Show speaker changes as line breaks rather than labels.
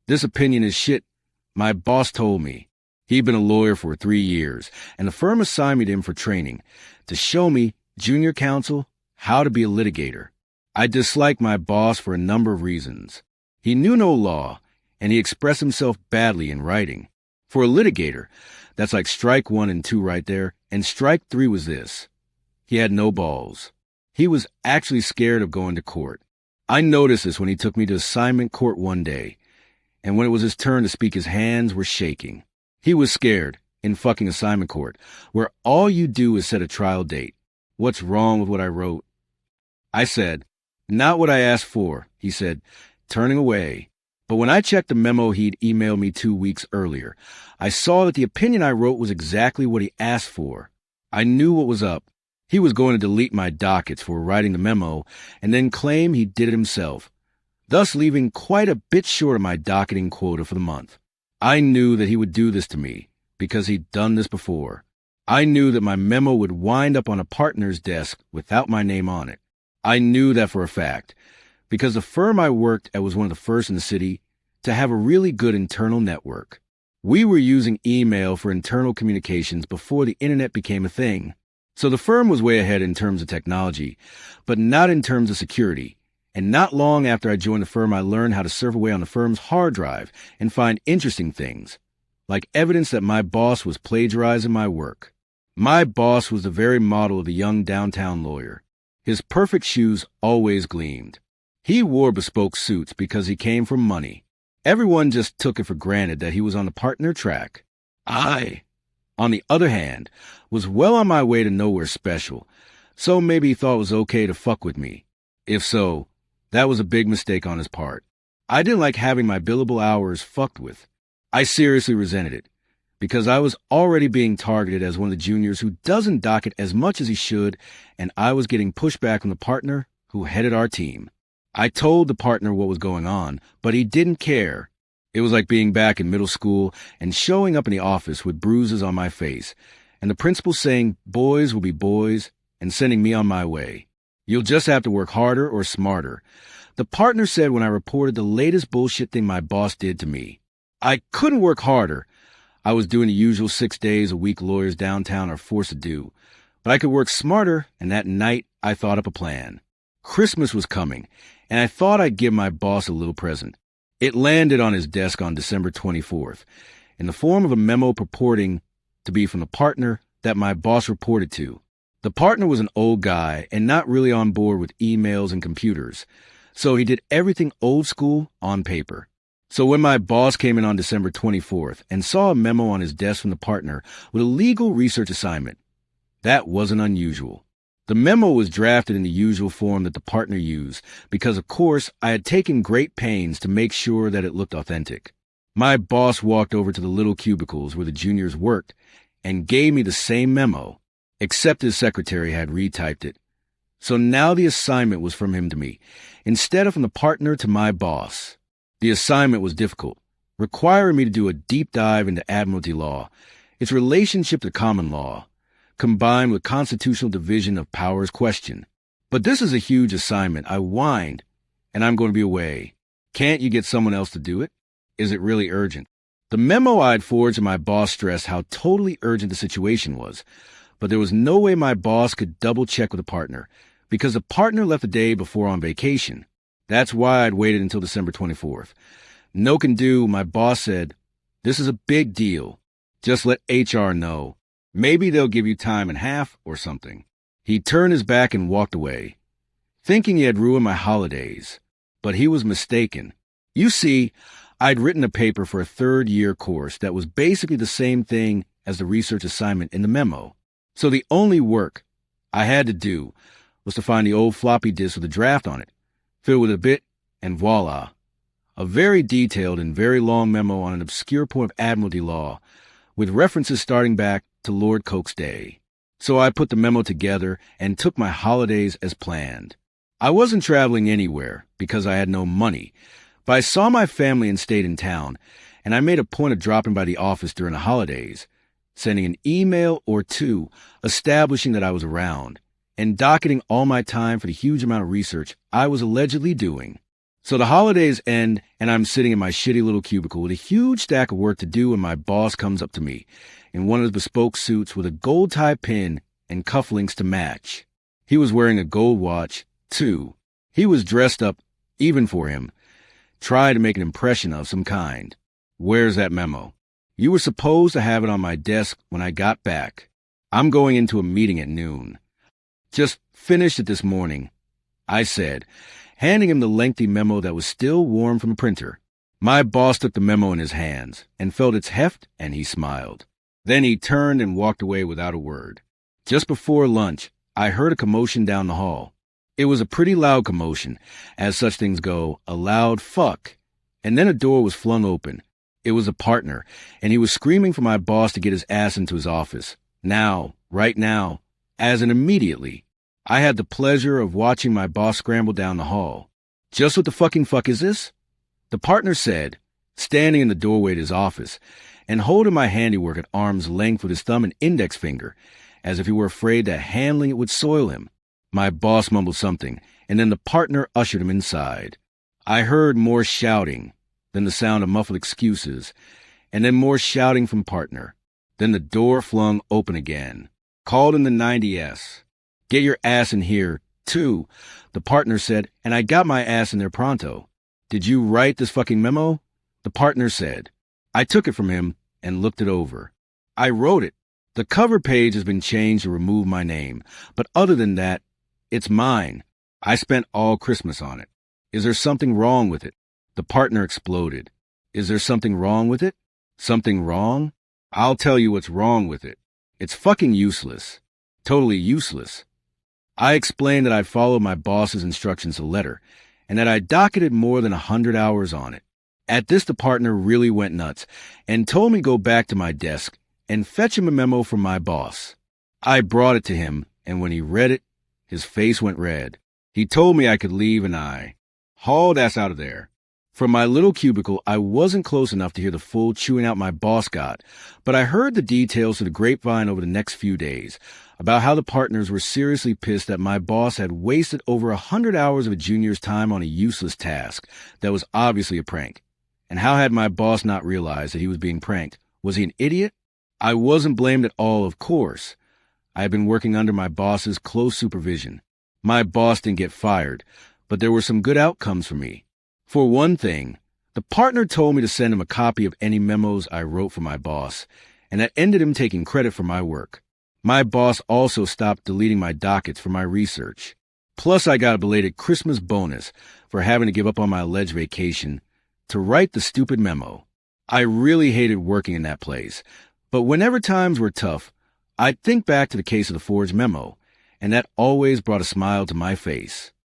This opinion is shit. My boss told me. He'd been a lawyer for 3 years, and the firm assigned me to him for training, to show me, junior counsel, how to be a litigator. I disliked my boss for a number of reasons. He knew no law, and he expressed himself badly in writing. For a litigator, that's like strike 1 and 2 right there, and strike 3 was this. He had no balls. He was actually scared of going to court. I noticed this when he took me to assignment court one day, and when it was his turn to speak, his hands were shaking. He was scared in fucking assignment court, where all you do is set a trial date. What's wrong with what I wrote? I said, not what I asked for, he said, turning away. But when I checked the memo he'd emailed me 2 weeks earlier, I saw that the opinion I wrote was exactly what he asked for. I knew what was up. He was going to delete my dockets for writing the memo and then claim he did it himself, thus leaving quite a bit short of my docketing quota for the month. I knew that he would do this to me because he'd done this before. I knew that my memo would wind up on a partner's desk without my name on it. I knew that for a fact because the firm I worked at was one of the first in the city to have a really good internal network. We were using email for internal communications before the internet became a thing. So the firm was way ahead in terms of technology, but not in terms of security. And not long after I joined the firm, I learned how to surf away on the firm's hard drive and find interesting things, like evidence that my boss was plagiarizing my work. My boss was the very model of the young downtown lawyer. His perfect shoes always gleamed. He wore bespoke suits because he came from money. Everyone just took it for granted that he was on the partner track. I, on the other hand, was well on my way to nowhere special, so maybe he thought it was okay to fuck with me. If so, that was a big mistake on his part. I didn't like having my billable hours fucked with. I seriously resented it, because I was already being targeted as one of the juniors who doesn't docket as much as he should, and I was getting pushback from the partner who headed our team. I told the partner what was going on, but he didn't care. It was like being back in middle school and showing up in the office with bruises on my face, and the principal saying boys will be boys and sending me on my way. You'll just have to work harder or smarter. The partner said when I reported the latest bullshit thing my boss did to me. I couldn't work harder. I was doing the usual 6 days a week lawyers downtown are forced to do. But I could work smarter, and that night I thought up a plan. Christmas was coming, and I thought I'd give my boss a little present. It landed on his desk on December 24th, in the form of a memo purporting to be from the partner that my boss reported to. The partner was an old guy and not really on board with emails and computers, so he did everything old school on paper. So when my boss came in on December 24th and saw a memo on his desk from the partner with a legal research assignment, that wasn't unusual. The memo was drafted in the usual form that the partner used because, of course, I had taken great pains to make sure that it looked authentic. My boss walked over to the little cubicles where the juniors worked and gave me the same memo, except his secretary had retyped it. So now the assignment was from him to me, instead of from the partner to my boss. The assignment was difficult, requiring me to do a deep dive into admiralty law, its relationship to common law, combined with constitutional division of powers question. But this is a huge assignment. I whined, and I'm going to be away. Can't you get someone else to do it? Is it really urgent? The memo I had forged to my boss stressed how totally urgent the situation was, but there was no way my boss could double-check with a partner, because the partner left the day before on vacation. That's why I'd waited until December 24th. No can do, my boss said, this is a big deal. Just let HR know. Maybe they'll give you time and a half or something. He turned his back and walked away, thinking he had ruined my holidays. But he was mistaken. You see, I'd written a paper for a third-year course that was basically the same thing as the research assignment in the memo. So the only work I had to do was to find the old floppy disk with a draft on it, fill with a bit, and voila. A very detailed and very long memo on an obscure point of admiralty law, with references starting back to Lord Coke's day. So I put the memo together and took my holidays as planned. I wasn't traveling anywhere because I had no money, but I saw my family and stayed in town, and I made a point of dropping by the office during the holidays, sending an email or two establishing that I was around, and docketing all my time for the huge amount of research I was allegedly doing. So the holidays end, and I'm sitting in my shitty little cubicle with a huge stack of work to do when my boss comes up to me in one of his bespoke suits with a gold tie pin and cufflinks to match. He was wearing a gold watch, too. He was dressed up, even for him. Tried to make an impression of some kind. Where's that memo? You were supposed to have it on my desk when I got back. I'm going into a meeting at noon. Just finished it this morning, I said, handing him the lengthy memo that was still warm from the printer. My boss took the memo in his hands and felt its heft, and he smiled. Then he turned and walked away without a word. Just before lunch, I heard a commotion down the hall. It was a pretty loud commotion, as such things go, a loud fuck. And then a door was flung open. It was a partner, and he was screaming for my boss to get his ass into his office. Now, right now, as in immediately. I had the pleasure of watching my boss scramble down the hall. Just what the fucking fuck is this? The partner said, standing in the doorway to his office, and holding my handiwork at arm's length with his thumb and index finger, as if he were afraid that handling it would soil him. My boss mumbled something, and then the partner ushered him inside. I heard more shouting, then the sound of muffled excuses, and then more shouting from partner. Then the door flung open again. Called in the 90S. Get your ass in here, too, the partner said, and I got my ass in there pronto. Did you write this fucking memo? The partner said. I took it from him and looked it over. I wrote it. The cover page has been changed to remove my name, but other than that, it's mine. I spent all Christmas on it. Is there something wrong with it? The partner exploded. Is there something wrong with it? Something wrong? I'll tell you what's wrong with it. It's fucking useless. Totally useless. I explained that I followed my boss's instructions to the letter, and that I docketed more than 100 hours on it. At this, the partner really went nuts, and told me to go back to my desk and fetch him a memo from my boss. I brought it to him, and when he read it, his face went red. He told me I could leave, and I hauled ass out of there. From my little cubicle, I wasn't close enough to hear the full chewing out my boss got, but I heard the details through the grapevine over the next few days about how the partners were seriously pissed that my boss had wasted over 100 hours of a junior's time on a useless task that was obviously a prank. And how had my boss not realized that he was being pranked? Was he an idiot? I wasn't blamed at all, of course. I had been working under my boss's close supervision. My boss didn't get fired, but there were some good outcomes for me. For one thing, the partner told me to send him a copy of any memos I wrote for my boss, and that ended him taking credit for my work. My boss also stopped deleting my dockets for my research. Plus, I got a belated Christmas bonus for having to give up on my alleged vacation to write the stupid memo. I really hated working in that place, but whenever times were tough, I'd think back to the case of the forged memo, and that always brought a smile to my face.